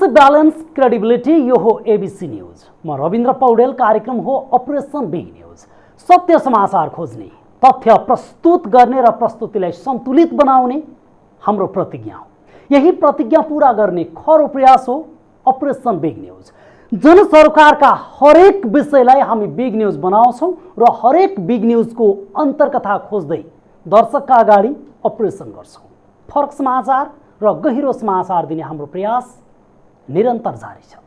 से balance credibility, यो हो ABC news. म रविन्द्र पौडेल। कार्यक्रम हो अपरेसन बिग न्यूज। सत्य समाचार खोज्ने, तथ्य प्रस्तुत गर्ने र प्रस्तुतिलाई सन्तुलित बनाउने हाम्रो प्रतिज्ञा हो। यही प्रतिज्ञा पूरा गर्ने खरो प्रयास हो अपरेसन बिग न्यूज। जनसरकारका हरेक विषयलाई हामी बिग न्यूज बनाउँछौँ र हरेक बिग न्यूजको अन्तर्कथा खोज्दै दर्शकका अगाडि अपरेसन गर्छौँ। फरक समाचार र गहिरो समाचार दिने हाम्रो प्रयास निरन्तर जारी छ।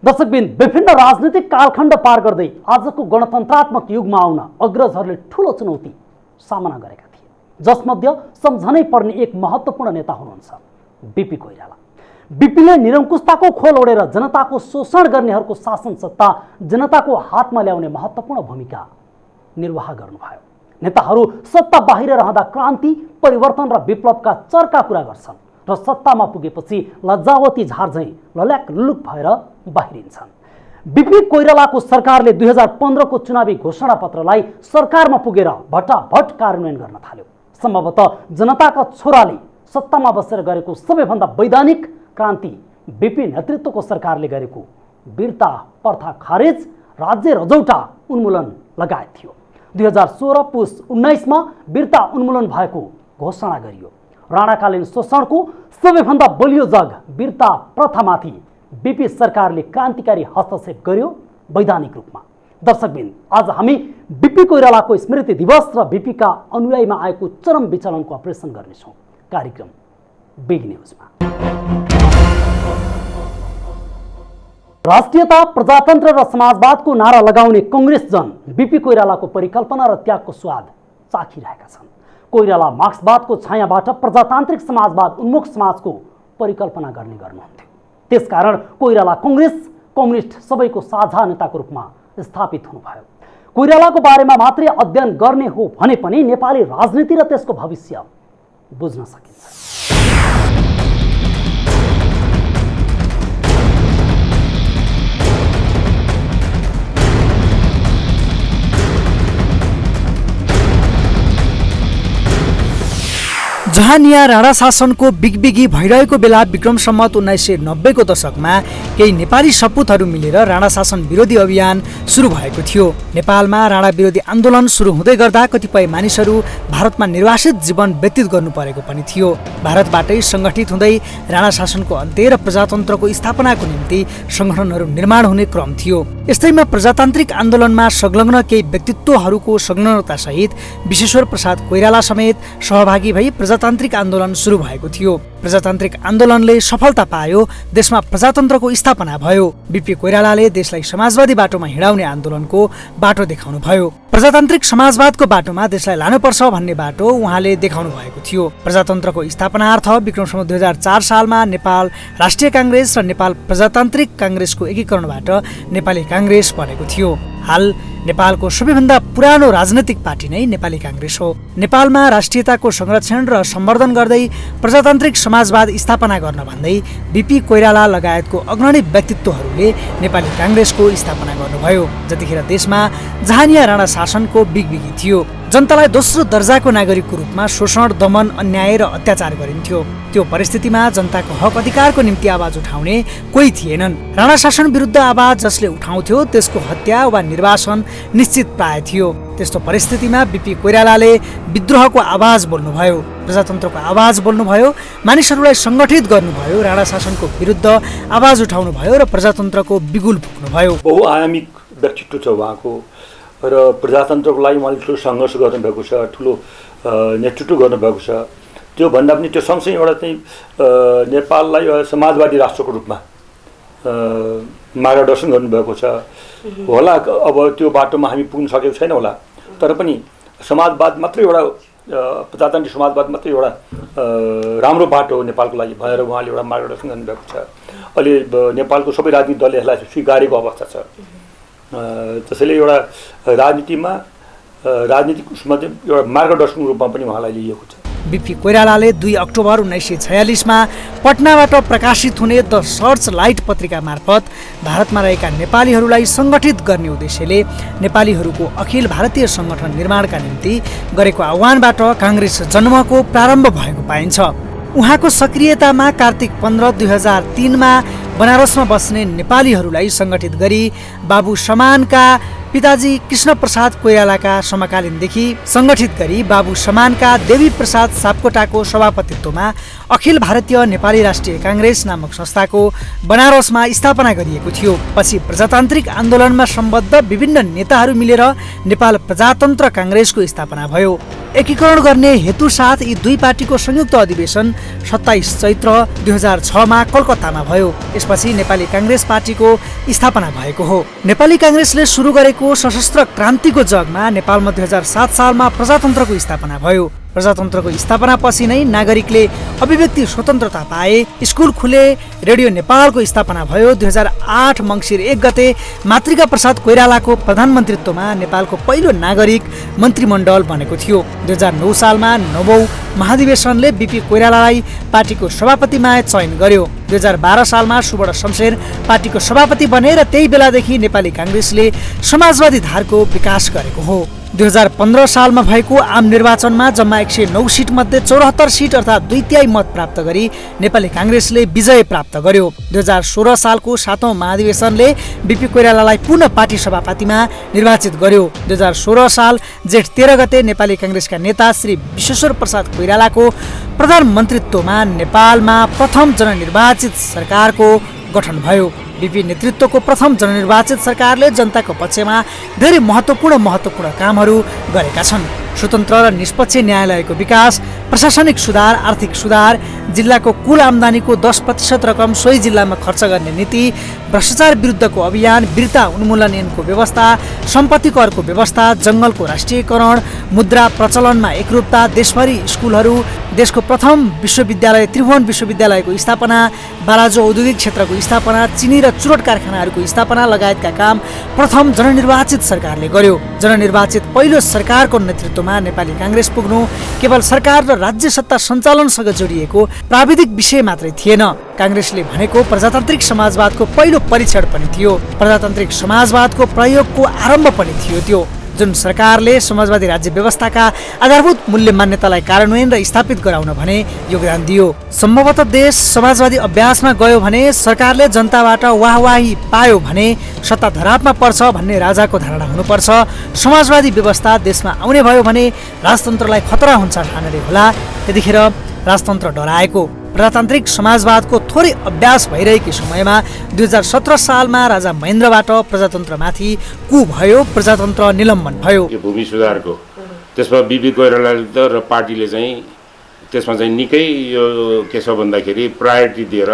दर्शकबिन, विभिन्न राजनीतिक कालखण्ड पार गर्दै आजको गणतन्त्रात्मक युगमा आउन अग्रजहरूले ठूलो चुनौती सामना गरेका थिए, जसमध्ये सम्झनै पर्ने एक महत्त्वपूर्ण नेता हुनुहुन्छ बीपी कोइराला। बीपीले निरङ्कुशताको खोल ओढेर जनताको शोषण गर्नेहरूको शासन सत्ता जनताको हातमा ल्याउने महत्त्वपूर्ण भूमिका निर्वाह गर्नुभयो। नेताहरू सत्ता बाहिर रहँदा क्रान्ति, परिवर्तन र विप्लवका चर्का पुरा गर्छन् र सत्तामा पुगेपछि लज्जावती झारझैँ लल्याक लुलुक भएर बाहिरिन्छन्। बीपी कोइरालाको सरकारले 2015 को चुनावी घोषणापत्रलाई सरकारमा पुगेर भट्टाभट कार्यान्वयन गर्न थाल्यो। सम्भवतः जनताका छोराले सत्तामा बसेर गरेको सबैभन्दा वैधानिक क्रान्ति बीपी नेतृत्वको सरकारले गरेको वीरता प्रथा खारेज, राज्य रजौटा उन्मूलन लगायत थियो। 2016 पुस 19 मा वीरता उन्मूलन भएको घोषणा गरियो। राणाकालीन शोषणको सबैभन्दा बलियो जग वीरता प्रथामाथि बीपी सरकारले क्रान्तिकारी हस्तक्षेप गर्यो वैधानिक रूपमा। दर्शकबिन, आज हामी बीपी कोइरालाको स्मृति दिवस र बीपीका अनुयायीमा आएको चरम विचलनको अपरेसन गर्नेछौँ कार्यक्रम बिग न्यूजमा। राष्ट्रियता, प्रजातन्त्र र समाजवादको नारा लगाउने कांग्रेस जन बीपी कोइरालाको परिकल्पना र त्यागको स्वाद चाखिरहेका छन्। कोइराला मार्क्सवादको छायाबाट प्रजातान्त्रिक समाजवाद उन्मुख समाजको परिकल्पना गर्नुहुन्थ्यो। त्यसकारण कोइराला कांग्रेस कम्युनिस्ट सबैको साझा नेताको रूपमा स्थापित हुनुभयो। कोइरालाको बारेमा मात्रै अध्ययन गर्ने हो भने पनि नेपाली राजनीति र त्यसको भविष्य बुझ्न सकिन्छ। जहाँ यहाँ राणा शासनको बिगबिगी भइरहेको बेला विक्रम सम्वत 1990 को दशकमा केही नेपाली सपुतहरू मिलेर राणा शासन विरोधी अभियान सुरु भएको थियो। नेपालमा राणा विरोधी आन्दोलन सुरु हुँदै गर्दा कतिपय मानिसहरू भारतमा निर्वासित जीवन व्यतीत गर्नु परेको पनि थियो। भारतबाटै सङ्गठित हुँदै राणा शासनको अन्त्य र प्रजातन्त्रको स्थापनाको निम्ति सङ्गठनहरू निर्माण हुने क्रम थियो। यस्तैमा प्रजातान्त्रिक आन्दोलनमा संलग्न केही व्यक्तित्वहरूको संलग्नता सहित विश्वेश्वर प्रसाद कोइराला समेत सहभागी भई प्रजातान्त्रिक आन्दोलन सुरु भएको थियो। प्रजातान्त्रिक आन्दोलनले सफलता पायो, देशमा प्रजातन्त्रको स्थापना भयो। बीपी कोइरालाले देशलाई समाजवादी बाटोमा हिँडाउने आन्दोलनको बाटो देखाउनु भयो। प्रजातान्त्रिक समाजवादको बाटोमा देशलाई लानुपर्छ भन्ने बाटो उहाँले देखाउनु भएको थियो। प्रजातन्त्रको स्थापनार्थ विक्रम सम्वत 2004 सालमा नेपाल राष्ट्रिय कांग्रेस र नेपाल प्रजातान्त्रिक कांग्रेसको एकीकरणबाट नेपाली कांग्रेस बनेको थियो। हाल नेपालको सबैभन्दा पुरानो राजनैतिक पार्टी नै नेपाली कांग्रेस हो। नेपालमा राष्ट्रियताको संरक्षण र सम्वर्धन गर्दै प्रजातान्त्रिक समाजवाद स्थापना गर्न भन्दै बीपी कोइराला लगायतको अग्रणी व्यक्तित्वहरूले नेपाली कांग्रेसको स्थापना गर्नुभयो। जतिखेर देशमा जहानिया राणा शासनको बिगबिगी थियो, जनतालाई दोस्रो दर्जाको नागरिकको रूपमा शोषण, दमन, अन्याय र अत्याचार गरिन्थ्यो। त्यो परिस्थितिमा जनताको हक अधिकारको निम्ति आवाज उठाउने कोही थिएनन्। राणा शासन विरुद्ध आवाज जसले उठाउँथ्यो त्यसको हत्या वा निर्वासन निश्चित प्राय थियो। त्यस्तो परिस्थितिमा बीपी कोइरालाले विद्रोहको आवाज बोल्नुभयो, प्रजातन्त्रको आवाज बोल्नुभयो, मानिसहरूलाई सङ्गठित गर्नुभयो, राणा शासनको विरुद्ध आवाज उठाउनुभयो र प्रजातन्त्रको बिगुल फुक्नुभयो। बहुआयामिक व्यक्तित्व छ उहाँको र प्रजातन्त्रको लागि उहाँले ठुलो सङ्घर्ष गर्नुभएको छ, ठुलो नेतृत्व गर्नुभएको छ। त्यो भन्दा पनि त्यो सँगसँगै एउटा चाहिँ नेपाललाई समाजवादी राष्ट्रको रूपमा मार्गदर्शन गर्नुभएको छ होला। अब त्यो बाटोमा हामी पुग्न सकेको छैन होला, तर पनि समाजवाद मात्रै एउटा प्रजातान्त्रिक समाजवाद मात्रै एउटा राम्रो बाटो हो नेपालको लागि भनेर उहाँले एउटा मार्गदर्शन गर्नुभएको छ। अहिले नेपालको सबै राजनीतिक दलले यसलाई स्वीकारेको अवस्था छ। त्यसैले एउटा राजनीतिक उसमा चाहिँ एउटा मार्गदर्शनको रूपमा पनि उहाँलाई लिएको छ। बीपी कोइरालाले 2 अक्टोबर 1946 मा पटनाबाट प्रकाशित हुने द सर्च लाइट पत्रिका मार्फत भारतमा रहेका नेपालीहरूलाई सङ्गठित गर्ने उद्देश्यले नेपालीहरूको अखिल भारतीय सङ्गठन निर्माणका निम्ति गरेको आह्वानबाट काङ्ग्रेस जन्मको प्रारम्भ भएको पाइन्छ। उहाँको सक्रियतामा कार्तिक 15 2003मा बनारसमा बस्ने नेपालीहरूलाई सङ्गठित गरी बाबु समानका पिताजी कृष्ण प्रसाद कोइरालाका समकालीनदेखि सङ्गठित गरी बाबु समानका देवी प्रसाद सापकोटाको सभापतित्वमा अखिल भारतीय नेपाली राष्ट्रिय काङ्ग्रेस नामक संस्थाको बनारसमा स्थापना गरिएको थियो। पछि प्रजातान्त्रिक आन्दोलनमा सम्बद्ध विभिन्न नेताहरू मिलेर नेपाल प्रजातन्त्र काङ्ग्रेसको स्थापना भयो। एकीकरण गर्ने हेतु साथ यी दुई पार्टीको संयुक्त अधिवेशन 27 चैत्र 2006मा कलकत्तामा भयो। यसपछि नेपाली काङ्ग्रेस पार्टीको स्थापना भएको हो। नेपाली काङ्ग्रेसले सुरु गरेको सशस्त्र क्रान्तिको जगमा नेपालमा 2007 सालमा प्रजातन्त्रको स्थापना भयो। प्रजातन्त्रको स्थापनापछि नै नागरिकले अभिव्यक्ति स्वतन्त्रता पाए, स्कुल खुले, रेडियो नेपालको स्थापना भयो। 2008 मङ्सिर 1 गते मातृका प्रसाद कोइरालाको प्रधानमन्त्रीत्वमा नेपालको पहिलो नागरिक मन्त्रीमण्डल बनेको थियो। 2009 सालमा 9औं महाधिवेशनले बिपी कोइरालालाई पार्टीको सभापतिमा चयन गर्यो। 2012 सालमा सुवर्ण शमशेर पार्टीको सभापति बने र त्यही बेलादेखि नेपाली काङ्ग्रेसले समाजवादी धारको विकास गरेको हो। 2015 सालमा भएको आम निर्वाचनमा जम्मा 109 सिट मध्ये 74 सिट अर्थात् 2/3 मत प्राप्त गरी नेपाली काङ्ग्रेसले विजय प्राप्त गर्यो। 2016 सालको 7औं महाधिवेशनले बिपी कोइरालालाई पुनः पार्टी सभापतिमा निर्वाचित गर्यो। 2016 साल जेठ 13 गते नेपाली काङ्ग्रेसका नेता श्री विश्वेश्वर प्रसाद कोइरालाको प्रधानमन्त्रीत्वमा नेपालमा प्रथम जननिर्वाचित सरकारको गठन भयो। बिपी नेतृत्वको प्रथम जननिर्वाचित सरकारले जनताको पक्षमा धेरै महत्त्वपूर्ण कामहरू गरेका छन्। स्वतन्त्र र निष्पक्ष न्यायालयको विकास, प्रशासनिक सुधार, आर्थिक सुधार, जिल्लाको कुल आम्दानीको 10% रकम सोही जिल्लामा खर्च गर्ने नीति, भ्रष्टाचार विरुद्धको अभियान, वीरता उन्मूलन ऐनको व्यवस्था, सम्पत्ति करको व्यवस्था, जङ्गलको राष्ट्रियकरण, मुद्रा प्रचलनमा एकरूपता, देशभरि स्कुलहरू, देशको प्रथम विश्वविद्यालय त्रिभुवन विश्वविद्यालयको स्थापना, बालाजु औद्योगिक क्षेत्रको स्थापना, चिनी र चुरोट कारखानाहरूको स्थापना लगायतका काम प्रथम जननिर्वाचित सरकारले गर्यो। जननिर्वाचित पहिलो सरकारको नेतृत्वमा नेपाली काङ्ग्रेस पुग्नु केवल सरकार र राज्य सत्ता सञ्चालनसँग जोडिएको प्राविधिक विषय मात्रै थिएन। काङ्ग्रेसले भनेको प्रजातान्त्रिक समाजवादको पहिलो परीक्षण पनि थियो। प्रजातान्त्रिक समाजवादको प्रयोगको आरम्भ पनि थियो। त्यो जुन सरकारले समाजवादी राज्य व्यवस्थाका आधारभूत मूल्य मान्यतालाई कार्यान्वयन र स्थापित गराउन भने योगदान दियो। सम्भवतः देश समाजवादी अभ्यासमा गयो भने, सरकारले जनताबाट वाहवाही पायो भने सत्ता धरापमा पर्छ भन्ने राजाको धारणा हुनुपर्छ। समाजवादी व्यवस्था देशमा आउने भयो भने राजतन्त्रलाई खतरा हुन्छ ठानेर होला त्यतिखेर राजतन्त्र डराएको। प्रजातान्त्रिक समाजवादको थोरै अभ्यास भइरहेको समयमा 2017 सालमा राजा महेन्द्रबाट प्रजातन्त्रमाथि कु भयो, प्रजातन्त्र निलम्बन भयो। यो भूमि सुधारको त्यसमा बिपी कोइरालाले र पार्टीले चाहिँ त्यसमा चाहिँ निकै यो के छ भन्दाखेरि प्रायोरिटी दिएर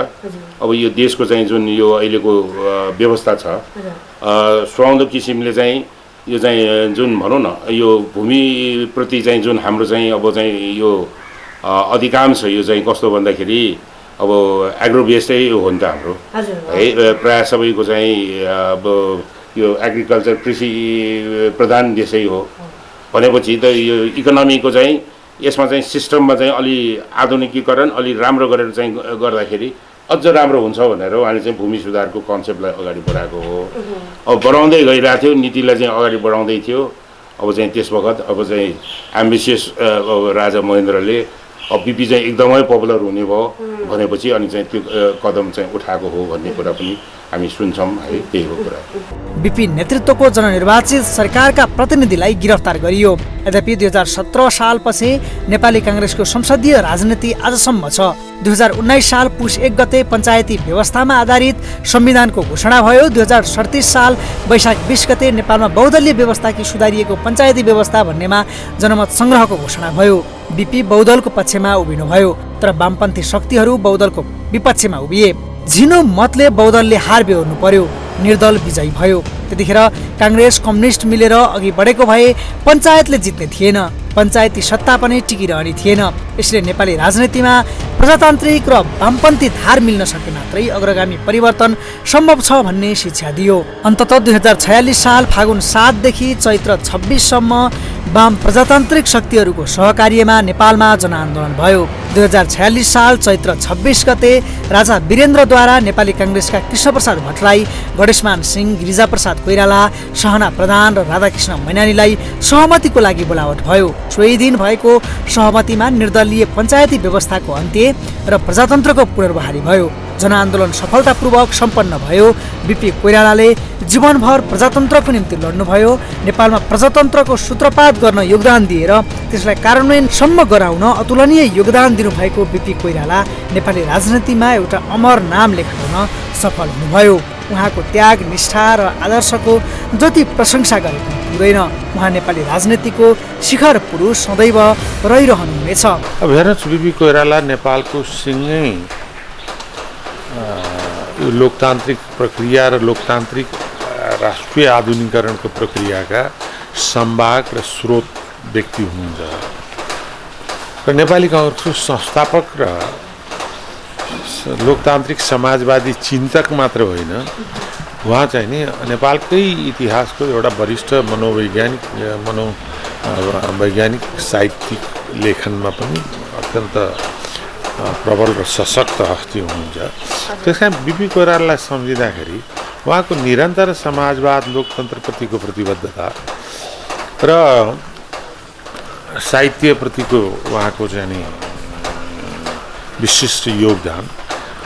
अब यो देशको चाहिँ जुन यो अहिलेको व्यवस्था छ सुहाउँदो किसिमले चाहिँ यो चाहिँ जुन भनौँ न यो भूमिप्रति चाहिँ जुन हाम्रो चाहिँ अब चाहिँ यो अधिकांश यो चाहिँ कस्तो भन्दाखेरि अब एग्रो बेस्डै हो नि त हाम्रो है। प्रायः सबैको चाहिँ अब यो एग्रिकल्चर कृषि प्रधान देशै हो भनेपछि त यो इकोनोमीको चाहिँ यसमा चाहिँ सिस्टममा चाहिँ अलि आधुनिकीकरण अलि राम्रो गरेर चाहिँ गर्दाखेरि अझ राम्रो हुन्छ भनेर उहाँले चाहिँ भूमि सुधारको कन्सेप्टलाई अगाडि बढाएको हो। अब बढाउँदै गइरहेको थियो, नीतिलाई चाहिँ अगाडि बढाउँदै थियो। अब चाहिँ त्यस बखत अब चाहिँ एम्बिसियस राजा महेन्द्रले अब बिपी चाहिँ एकदमै पपुलर हुने भयो भनेपछि अनि चाहिँ त्यो कदम चाहिँ उठाएको हो भन्ने कुरा पनि हामी सुन्छौँ है। त्यही हो कुरा। बिपी नेतृत्वको जननिर्वाचित सरकारका प्रतिनिधिलाई गिरफ्तार गरियो। यद्यपि 2017 सालपछि नेपाली काङ्ग्रेसको संसदीय राजनीति आजसम्म छ। 2019 साल पुस 1 गते पञ्चायती व्यवस्थामा आधारित संविधानको घोषणा भयो। 2037 साल वैशाख 20 गते नेपालमा बहुदलीय व्यवस्थाकी सुधारिएको पञ्चायती व्यवस्था भन्नेमा जनमत सङ्ग्रहको घोषणा भयो। बिपी बहुदलको पक्षमा उभिनुभयो तर वामपन्थी शक्तिहरू बहुदलको विपक्षमा उभिए। झिनो मतले बहुदलले हार बेहोर्नु पर्यो, निर्दल विजयी भयो। त्यतिखेर काङ्ग्रेस कम्युनिस्ट मिलेर अघि बढेको भए पञ्चायतले जित्ने थिएन, पञ्चायती सत्ता पनि टिकिरहने थिएन। यसले नेपाली राजनीतिमा प्रजातान्त्रिक र वामपन्थी धार मिल्न सके मात्रै अग्रगामी परिवर्तन सम्भव छ भन्ने शिक्षा दियो। अन्ततः 2046 साल फागुन 7 देखि चैत्र 26 सम्म वाम प्रजातान्त्रिक शक्तिहरूको सहकार्यमा नेपालमा जनआन्दोलन भयो। 2046 साल चैत्र 26 गते राजा वीरेन्द्रद्वारा नेपाली काङ्ग्रेसका कृष्णप्रसाद भट्टराई, गणेशमान सिंह, गिरिजाप्रसाद कोइराला, सहना प्रधान र राधाकृष्ण मैनालीलाई सहमतिको लागि बोलावट भयो। सोही दिन भएको सहमतिमा निर्दलीय पञ्चायती व्यवस्थाको अन्त्य र प्रजातन्त्रको पुनर्बहाली भयो। जनआन्दोलन सफलतापूर्वक सम्पन्न भयो। बीपी कोइरालाले जीवनभर प्रजातन्त्रको निम्ति लड्नुभयो। नेपालमा प्रजातन्त्रको सूत्रपात गर्न योगदान दिएर त्यसलाई कार्यान्वयनसम्म गराउन अतुलनीय योगदान दिनुभएको बीपी कोइराला नेपाली राजनीतिमा एउटा अमर नाम लेखाउन सफल हुनुभयो। उहाँको त्याग, निष्ठा र आदर्शको जति प्रशंसा गरे पनि पुग्दैन। उहाँ नेपाली राजनीतिको शिखर पुरुष सदैव रहिरहनुहुनेछ। अब हेर्नुहोस्, बीपी कोइराला नेपालको सिङ्गै लोकतान्त्रिक प्रक्रिया र लोकतान्त्रिक राष्ट्रिय आधुनिकीकरणको प्रक्रियाका संवाहक र स्रोत व्यक्ति हुनुहुन्छ र नेपाली काङ्ग्रेसको संस्थापक र लोकतान्त्रिक समाजवादी चिन्तक मात्र होइन, उहाँ चाहिँ नि नेपालकै इतिहासको एउटा वरिष्ठ मनोवैज्ञानिक साहित्यिक लेखनमा पनि अत्यन्त प्रबल र सशक्त हस्ती हुनुहुन्छ। त्यस कारण बीपी कोइरालालाई सम्झिँदाखेरि उहाँको निरन्तर समाजवाद, लोकतन्त्रप्रतिको प्रतिबद्धता र साहित्यप्रतिको उहाँको चाहिँ नि विशिष्ट योगदान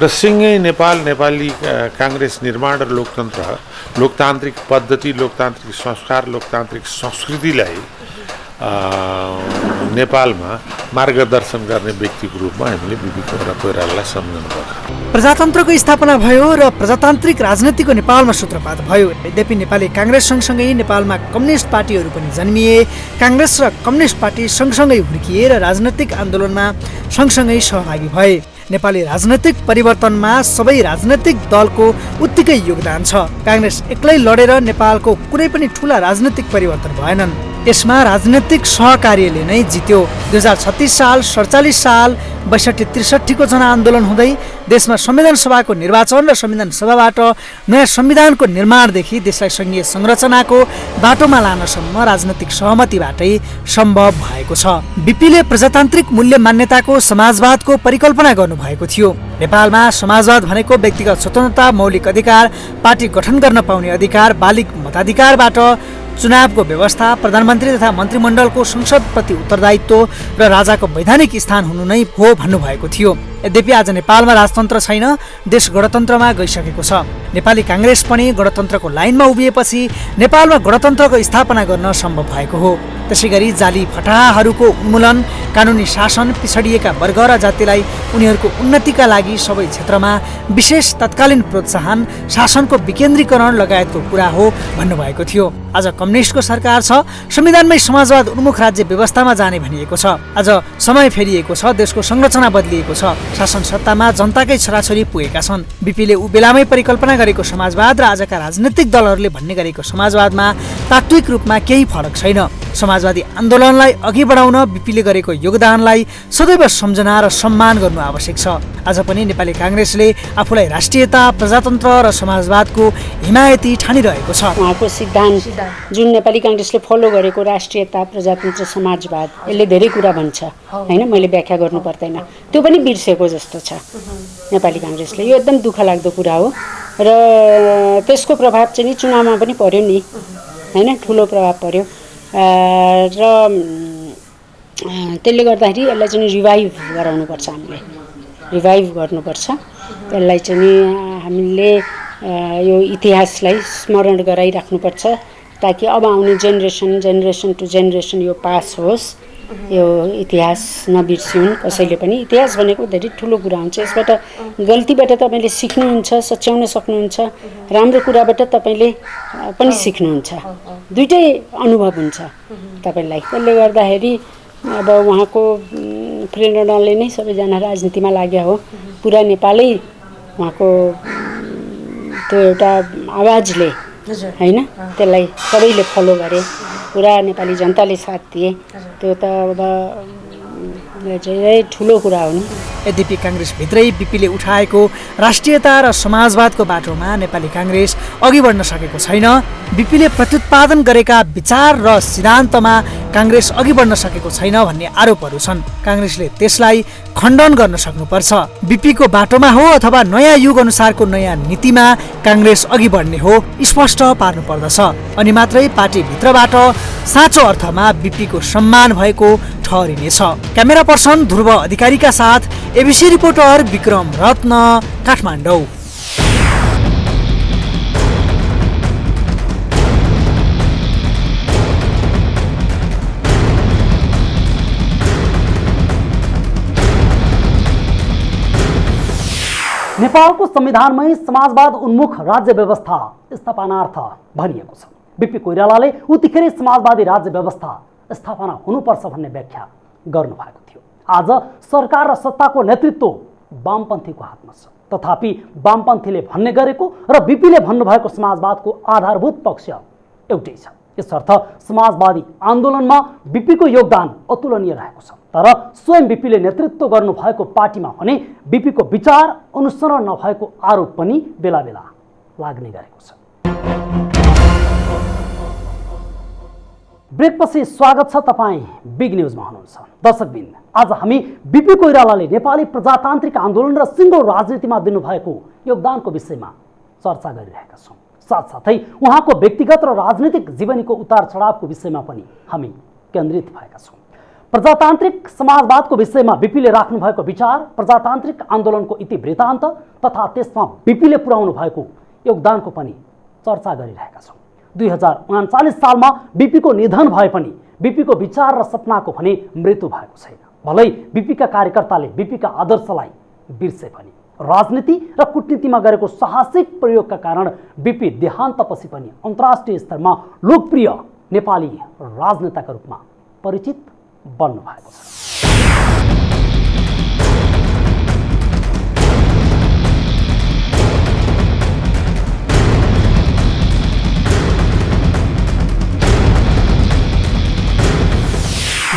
र सिङ्गै नेपाली काङ्ग्रेस निर्माण र लोकतान्त्रिक पद्धति, लोकतान्त्रिक संस्कार, लोकतान्त्रिक संस्कृतिलाई नेपालमा मार्गदर्शन गर्ने व्यक्तिको रूपमा हामीले बीपी कोइरालालाई सम्झनुपर्छ। प्रजातन्त्रको स्थापना भयो र प्रजातान्त्रिक राजनीतिको नेपालमा सूत्रपात भयो। यद्यपि नेपाली काङ्ग्रेस सँगसँगै नेपालमा कम्युनिस्ट पार्टीहरू पनि जन्मिए। काङ्ग्रेस र कम्युनिस्ट पार्टी सँगसँगै हुर्किए र राजनैतिक आन्दोलनमा सँगसँगै सहभागी भए। नेपाली राजनैतिक परिवर्तनमा सबै राजनैतिक दलको उत्तिकै योगदान छ। काङ्ग्रेस एक्लै लडेर नेपालको कुनै पनि ठूला राजनैतिक परिवर्तन भएनन्। यसमा राजनैतिक सहकार्यले नै जित्यो। 2036 साल, 47 साल, 62-63 को जनआन्दोलन हुँदै देशमा संविधान सभाको निर्वाचन र संविधान सभाबाट नयाँ संविधानको निर्माणदेखि देशलाई सङ्घीय संरचनाको बाटोमा लानसम्म राजनैतिक सहमतिबाटै सम्भव भएको छ। बीपीले प्रजातान्त्रिक मूल्य मान्यताको समाजवादको परिकल्पना गर्नुभएको थियो। नेपालमा समाजवाद भनेको व्यक्तिगत स्वतन्त्रता, मौलिक अधिकार, पार्टी गठन गर्न पाउने अधिकार, बालिग मताधिकारबाट चुनावको व्यवस्था, प्रधानमन्त्री तथा मन्त्रीमण्डलको संसदप्रति उत्तरदायित्व र राजाको वैधानिक स्थान हुनु नै हो भन्नुभएको थियो। यद्यपि आज नेपालमा राजतन्त्र छैन, देश गणतन्त्रमा गइसकेको छ। नेपाली काङ्ग्रेस पनि गणतन्त्रको लाइनमा उभिएपछि नेपालमा गणतन्त्रको स्थापना गर्न सम्भव भएको हो। त्यसैगरी जाली फटाहाहरूको उन्मूलन, कानुनी शासन, पिछडिएका वर्ग र जातिलाई उनीहरूको उन्नतिका लागि सबै क्षेत्रमा विशेष तत्कालीन प्रोत्साहन, शासनको विकेन्द्रीकरण लगायतको कुरा हो भन्नुभएको थियो। आज कम्युनिस्टको सरकार छ, संविधानमै समाजवाद उन्मुख राज्य व्यवस्थामा जाने भनिएको छ। आज समय फेरिएको छ, देशको संरचना बदलिएको छ, शासन सत्तामा जनताकै छोराछोरी पुगेका छन्। बीपीले ऊ बेलामै परिकल्पना गरेको समाजवाद र आजका राजनीतिक दलहरूले भन्ने गरेको समाजवादमा तात्विक रूपमा केही फरक छैन। समाजवादी आन्दोलनलाई अघि बढाउन बीपीले गरेको योगदानलाई सदैव सम्झना र सम्मान गर्नु आवश्यक छ। आज पनि नेपाली काङ्ग्रेसले आफूलाई राष्ट्रियता, प्रजातन्त्र र समाजवादको हिमायती ठानिरहेको छ। उहाँको सिद्धान्त जुन नेपाली काङ्ग्रेसले फलो गरेको राष्ट्रियता, प्रजातन्त्र, समाजवाद, यसले धेरै कुरा भन्छ होइन, मैले व्याख्या गर्नु पर्दैन। त्यो पनि बिर्सेको जस्तो छ नेपाली काङ्ग्रेसले। यो एकदम दुःख लाग्दो कुरा हो र त्यसको प्रभाव चाहिँ नि चुनावमा पनि पर्यो नि होइन, ठुलो प्रभाव पर्यो र त्यसले गर्दाखेरि यसलाई चाहिँ रिभाइभ गराउनुपर्छ, हामीले रिभाइभ गर्नुपर्छ। यसलाई चाहिँ नि हामीले यो इतिहासलाई स्मरण गराइराख्नुपर्छ ताकि अब आउने जेनेरेसन टु जेनेरेसन यो पास होस्, यो इतिहास नबिर्सिउन् कसैले पनि। इतिहास भनेको धेरै ठुलो कुरा हुन्छ। यसबाट गल्तीबाट तपाईँले सिक्नुहुन्छ, सच्याउन सक्नुहुन्छ, राम्रो कुराबाट तपाईँले पनि सिक्नुहुन्छ। दुइटै अनुभव हुन्छ तपाईँलाई। त्यसले गर्दाखेरि अब उहाँको प्रेरणाले नै सबैजना राजनीतिमा लाग्यो हो। पुरा नेपालै उहाँको त्यो एउटा आवाजले होइन, त्यसलाई सबैले फलो गरे, पुरा नेपाली जनताले साथ दिए। त्यो त अब चाहिँ ठुलो कुरा हो नि। यद्यपि काङ्ग्रेसभित्रै बिपीले उठाएको राष्ट्रियता र समाजवादको बाटोमा नेपाली काङ्ग्रेस अघि बढ्न सकेको छैन। बिपीले प्रत्युत्पादन गरेका विचार र सिद्धान्तमा काङ्ग्रेस अघि बढ्न सकेको छैन भन्ने आरोपहरू छन्। काङ्ग्रेसले त्यसलाई खण्डन गर्न सक्नुपर्छ। बिपीको बाटोमा हो अथवा नयाँ युग अनुसारको नयाँ नीतिमा काङ्ग्रेस अघि बढ्ने हो स्पष्ट पार्नु पर्दछ। अनि मात्रै पार्टीभित्रबाट साँचो अर्थमा बिपीको सम्मान भएको ठहरिनेछ। क्यामेरा पर्सन ध्रुव अधिकारीका साथ एबिसी रिपोर्टर विक्रम रत्न, काठमाडौँ। नेपालको संविधानमै समाजवाद उन्मुख राज्य व्यवस्था स्थापनार्थ भनिएको छ। बिपी कोइरालाले उतिखेरै समाजवादी राज्य व्यवस्था स्थापना हुनुपर्छ भन्ने व्याख्या गर्नुभएको थियो। आज सरकार र सत्ताको नेतृत्व वामपन्थीको हातमा छ। तथापि वामपन्थीले भन्ने गरेको र बिपीले भन्नुभएको समाजवादको आधारभूत पक्ष एउटै छ। यसर्थ समाजवादी आन्दोलनमा बिपीको योगदान अतुलनीय रहेको छ। तर स्वयं बिपीले नेतृत्व गर्नुभएको पार्टीमा भने बिपीको विचार अनुसरण नभएको आरोप पनि बेला बेला लाग्ने गरेको छ। ब्रेकपछि स्वागत छ, तपाईँ बिग न्युजमा हुनुहुन्छ। दर्शकबिन, आज हामी बिपी कोइरालाले नेपाली प्रजातान्त्रिक आन्दोलन र सिङ्गो राजनीतिमा दिनुभएको योगदानको विषयमा चर्चा गरिरहेका छौँ। साथसाथै उहाँको व्यक्तिगत र राजनीतिक जीवनीको उतार चढावको विषयमा पनि हामी केन्द्रित भएका छौँ। प्रजातान्त्रिक समाजवादको विषयमा बिपीले राख्नु भएको विचार, प्रजातान्त्रिक आन्दोलनको इतिवृत्तान्त तथा त्यसमा बिपीले पुर्याउनु भएको योगदानको पनि चर्चा गरिरहेका छौँ। 2039 सालमा बिपीको निधन भए पनि बिपीको विचार र सपनाको भने मृत्यु भएको छैन। भलै बिपीका कार्यकर्ताले बिपीका आदर्शलाई बिर्से पनि राजनीति र कूटनीतिमा गरेको साहसिक प्रयोगका कारण बिपी देहान्तपछि पनि अन्तर्राष्ट्रिय स्तरमा लोकप्रिय नेपाली राजनेताका रूपमा परिचित बन्नु भएको छ।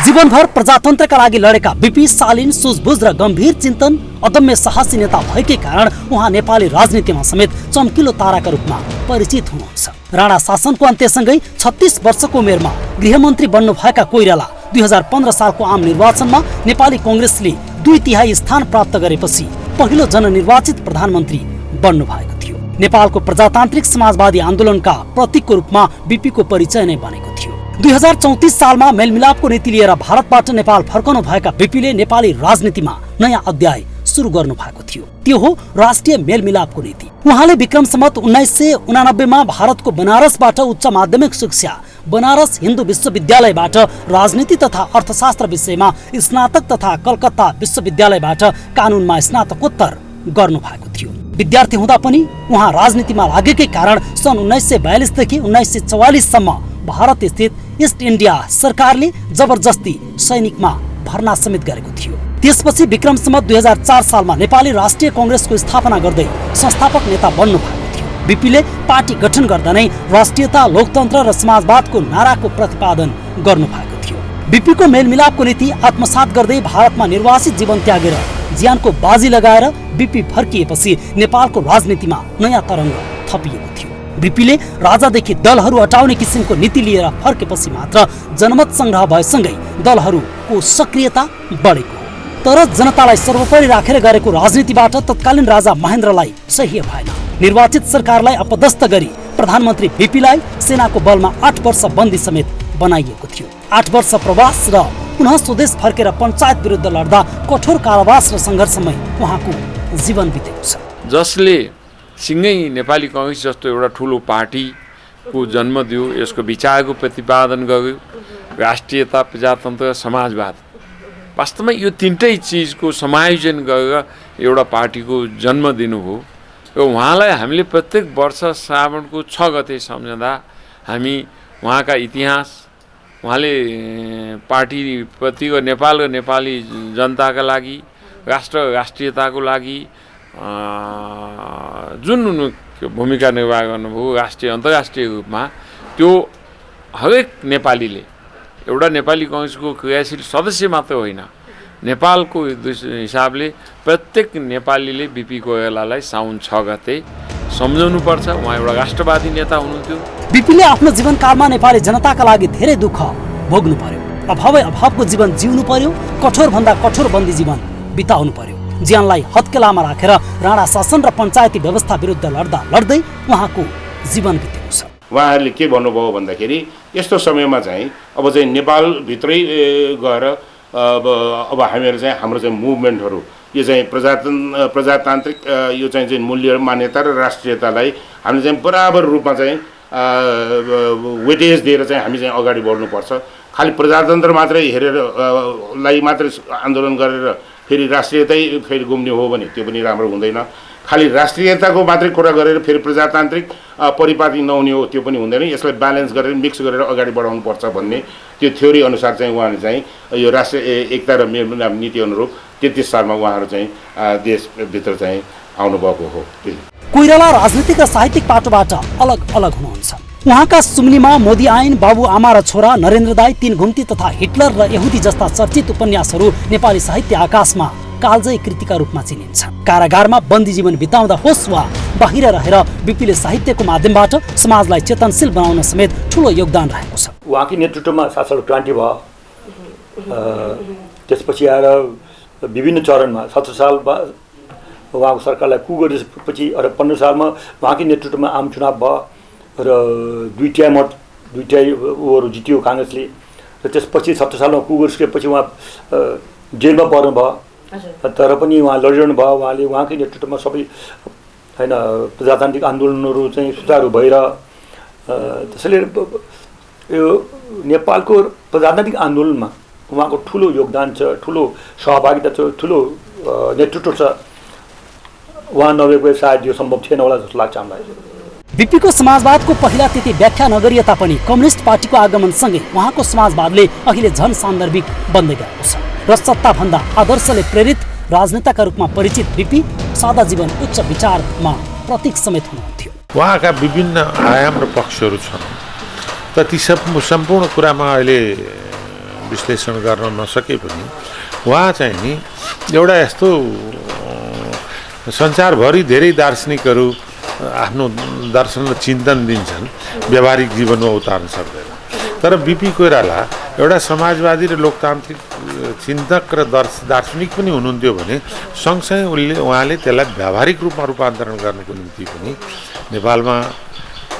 जीवनभर प्रजातन्त्रका लागि लडेका बिपी शालीन, सुझबुझ र गम्भीर चिन्तन, अदम्य साहसी नेता भएकै कारण उहाँ नेपाली राजनीतिमा समेत चम्किलो ताराका रूपमा परिचित हुनुहुन्छ। राणा शासनको अन्त्यसँगै 36 वर्षको उमेरमा गृहमन्त्री बन्नुभएका कोइराला 2015 सालको आम निर्वाचनमा नेपाली कांग्रेसले 2/3 स्थान प्राप्त गरेपछि पहिलो जननिर्वाचित प्रधानमन्त्री बन्नुभएको थियो। नेपालको प्रजातान्त्रिक समाजवादी आन्दोलनका प्रतीकको रूपमा बिपीको परिचय नै बनेको थियो। 2034 सालमा मेलमिलापको नीति लिएर भारतबाट नेपाल फर्कनु भएका बिपीले नेपाली राजनीतिमा नयाँ अध्याय सुरु गर्नु भएको थियो। त्यो हो राष्ट्रिय मेलमिलापको नीति। उहाँले विक्रम सम्वत 1989 मा भारतको बनारसबाट उच्च माध्यमिक शिक्षा, बनारस हिन्दू विश्वविद्यालयबाट राजनीति तथा अर्थशास्त्र विषयमा स्नातक तथा कलकत्ता विश्वविद्यालयबाट कानुनमा स्नातकोत्तर गर्नु भएको थियो। विद्यार्थी हुँदा पनि उहाँ राजनीतिमा लागेकै कारण सन् 1942 देखि 1944 सम्म भारत स्थित ईस्ट इन्डिया सरकारले जबरजस्ती सैनिकमा भर्ना समेत गरेको थियो। त्यसपछि विक्रम सम्वत 2004 सालमा नेपाली राष्ट्रिय कांग्रेसको स्थापना गर्दै संस्थापक नेता बन्नु भएको थियो। बिपीले पार्टी गठन गर्दा नै राष्ट्रियता, लोकतन्त्र र समाजवादको नाराको प्रतिपादन गर्नु भएको थियो। बिपीको मेलमिलापको नीति आत्मसात गर्दै भारतमा निर्वासित जीवन त्यागेर ज्यानको बाजी लगाएर बिपी फर्किएपछि नेपालको राजनीतिमा नयाँ तरङ्ग थपिएको थियो। बिपीले राजादेखि दलहरू हटाउने किसिमको नीति लिएर फर्केपछि मात्र जनमत संग्रह भएसँगै दलहरूको सक्रियता बढेको हो। तर जनतालाई सर्वोपरि राखेर गरेको राजनीतिबाट तत्कालीन राजा महेन्द्रलाई सह्य भएन। निर्वाचित सरकारलाई अपदस्थ गरी प्रधानमन्त्री बिपीलाई सेनाको बलमा 8 वर्ष बन्दी समेत बनाइएको थियो। 8 वर्ष प्रवास र पुनः स्वदेश फर्केर पञ्चायत विरुद्ध लड्दा कठोर कारावास र सङ्घर्षमै उहाँको जीवन बितेको छ। जसले सिँगै नेपाली कांग्रेस जस्तो एउटा ठुलो पार्टीको जन्म दियो, यसको विचारको प्रतिपादन गर्यो, राष्ट्रियता, प्रजातन्त्र, समाजवाद। वास्तवमा यो तीनटै चिजको समायोजन गरेर एउटा पार्टीको जन्म दिनुभयो। र उहाँलाई हामीले प्रत्येक वर्ष श्रावणको 6 गते सम्झँदा हामी उहाँका इतिहास, उहाँले पार्टीप्रतिको नेपाल र नेपाली जनताका लागि, राष्ट्र राष्ट्रियताको लागि जुन भूमिका निर्वाह गर्नुभयो राष्ट्रिय अन्तर्राष्ट्रिय रूपमा, त्यो हरेक नेपालीले, एउटा नेपाली कांग्रेसको क्रियाशील सदस्य मात्र होइन, नेपालको हिसाबले प्रत्येक नेपालीले बिपी कोइरालालाई साउन 6 गते सम्झाउनुपर्छ। उहाँ एउटा राष्ट्रवादी नेता हुनुहुन्थ्यो। बिपीले आफ्नो जीवनकालमा नेपाली जनताका लागि धेरै दुःख भोग्नु पर्यो, अभावको जीवन जिउनु पर्यो, कठोरभन्दा कठोर बन्दी जीवन बिताउनु पर्यो। ज्यानलाई हत्केलामा राखेर राणा शासन र पञ्चायती व्यवस्था विरुद्ध लड्दै उहाँको जीवन बितेको छ। उहाँहरूले के भन्नुभयो भन्दाखेरि यस्तो समयमा चाहिँ अब चाहिँ नेपालभित्रै गएर अब हामीहरू चाहिँ हाम्रो चाहिँ मुभमेन्टहरू यो चाहिँ प्रजातान्त्रिक यो चाहिँ मूल्य मान्यता र राष्ट्रियतालाई हामीले चाहिँ बराबर रूपमा चाहिँ वेटेज दिएर चाहिँ हामी चाहिँ अगाडि बढ्नुपर्छ। खालि प्रजातन्त्र मात्रै हेरेर लाई मात्रै आन्दोलन गरेर फेरि राष्ट्रियतै फेरि गुम्ने हो भने त्यो पनि राम्रो हुँदैन। खालि राष्ट्रियताको मात्रै कुरा गरेर फेरि प्रजातान्त्रिक परिपाटी नहुने हो त्यो पनि हुँदैन। यसलाई ब्यालेन्स गरेर मिक्स गरेर अगाडि बढाउनुपर्छ भन्ने त्यो थ्योरी अनुसार चाहिँ उहाँले चाहिँ यो राष्ट्रिय एकता र मेलमिलाप नीति अनुरूप 33 सालमा उहाँहरू चाहिँ देशभित्र चाहिँ आउनुभएको हो। कोइराला राजनीतिक र साहित्यिक पाटोबाट अलग अलग हुनुहुन्छ। उहाँका सुम्निमा मोदी आइन, बाबु आमा र छोरा, नरेन्द्र दाई, 3 घुम्ती तथा हिटलर र यहुदी जस्ता चर्चित उपन्यासहरू नेपाली साहित्य आकाशमा कालजयी कृतिका रूपमा चिनिन्छ। कारागारमा बन्दी जीवन बिताउँदा होस् वा बाहिर रहेर बिपीले साहित्यको माध्यमबाट समाजलाई चेतनशील बनाउन समेत ठुलो योगदान रहेको छ। उहाँकै नेतृत्वमा 7 साल क्रान्ति भयो। त्यसपछि आएर विभिन्न चरणमा 17 सालमा उहाँको सरकारलाई कु गरेपछि 15 सालमा उहाँकै नेतृत्वमा आम चुनाव भयो र दुईटा उहरू जित्यो काङ्ग्रेसले। र त्यसपछि 17 सालमा कु गरिसकेपछि उहाँ जेलमा पर्नुभयो, तर पनि उहाँ लडिरहनु भयो। उहाँले उहाँकै नेतृत्वमा सबै होइन प्रजातान्त्रिक आन्दोलनहरू चाहिँ सुचारू भएर त्यसैले यो नेपालको प्रजातान्त्रिक आन्दोलनमा उहाँको ठुलो योगदान छ, ठुलो सहभागिता छ, ठुलो नेतृत्व छ। उहाँ नभएको सायद यो सम्भव थिएन होला जस्तो लाग्छ हामीलाई। बिपीको समाजवादको पहिला त्यति व्याख्या नगरिए तापनि कम्युनिस्ट पार्टीको आगमनसँगै उहाँको समाजवादले अहिले झन सान्दर्भिक बन्दै गएको छ र सत्ताभन्दा आदर्शले प्रेरित राजनेताका रूपमा परिचित बिपी सादा जीवन उच्च विचारमा प्रतीक समेत हुनुहुन्थ्यो। उहाँका विभिन्न आयाम र पक्षहरू छन्, त ती सम्पूर्ण कुरामा अहिले विश्लेषण गर्न नसके पनि उहाँ चाहिँ नि एउटा यस्तो संसारभरि धेरै दार्शनिकहरू आफ्नो दर्शन र चिन्तन दिन्छन्, व्यावहारिक जीवनमा उतार्न सक्दैन। तर बिपी कोइराला एउटा समाजवादी र लोकतान्त्रिक चिन्तक र दार्शनिक पनि हुनुहुन्थ्यो भने सँगसँगै उहाँले त्यसलाई व्यावहारिक रूपमा रूपान्तरण गर्नुको निम्ति पनि नेपालमा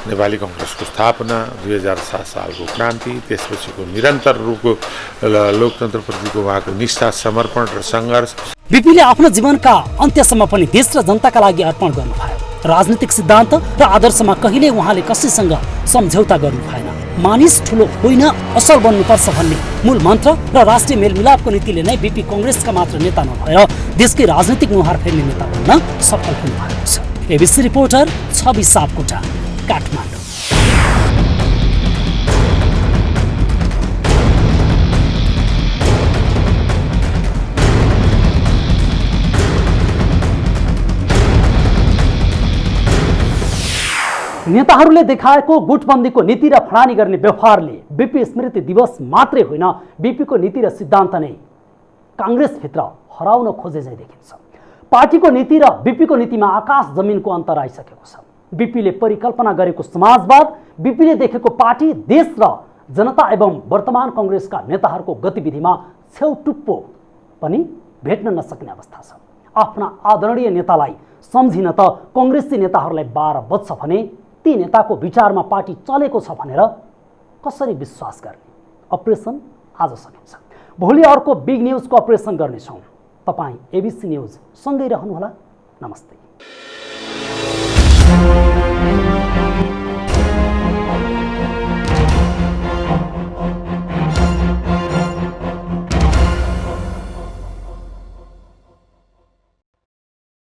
नेपाली कङ्ग्रेसको स्थापना, 2007 सालको क्रान्ति, त्यसपछिको निरन्तर रूपको लोकतन्त्रप्रतिको उहाँको निष्ठा, समर्पण र सङ्घर्ष। बिपीले आफ्नो जीवनका अन्त्यसम्म पनि देश र जनताका लागि अर्पण गर्नुभयो। राजनीतिक सिद्धान्त र आदर्शमा कहिले उहाँले कसैसँग सम्झौता गर्नु भएन। मानिस ठुलो होइन असल बन्नुपर्छ भन्ने मूल मन्त्र र राष्ट्रिय मेलमिलापको नीतिले नै बिपी कङ्ग्रेसका मात्र नेता नभएर देशकै राजनीतिक नुहार फेर्ने नेता बन्न सफल हुनुभएको छ। एबिसी रिपोर्टर छवि सापकोटा, काठमाडौँ। नेताहरूले देखाएको गुटबन्दीको नीति र फडानी गर्ने व्यवहारले बिपी स्मृति दिवस मात्रै होइन, बिपीको नीति र सिद्धान्त नै काङ्ग्रेसभित्र हराउन खोजे झैँ देखिन्छ। पार्टीको नीति र बिपीको नीतिमा आकाश जमिनको अन्तर आइसकेको छ। बिपीले परिकल्पना गरेको समाजवाद, बिपीले देखेको पार्टी, देश र जनता एवं वर्तमान कङ्ग्रेसका नेताहरूको गतिविधिमा छेउटुप्पो पनि भेट्न नसक्ने अवस्था छ। आफ्ना आदरणीय नेतालाई सम्झिन त कङ्ग्रेसी नेताहरूलाई 12 बज्छ भने ती नेताको विचारमा पार्टी चलेको छ भनेर कसरी विश्वास गर्ने? अपरेसन आज सकिन्छ। भोलि अर्को बिग न्युजको अपरेसन गर्नेछौँ। तपाईँ एबिसी न्युज सँगै रहनुहोला। नमस्ते।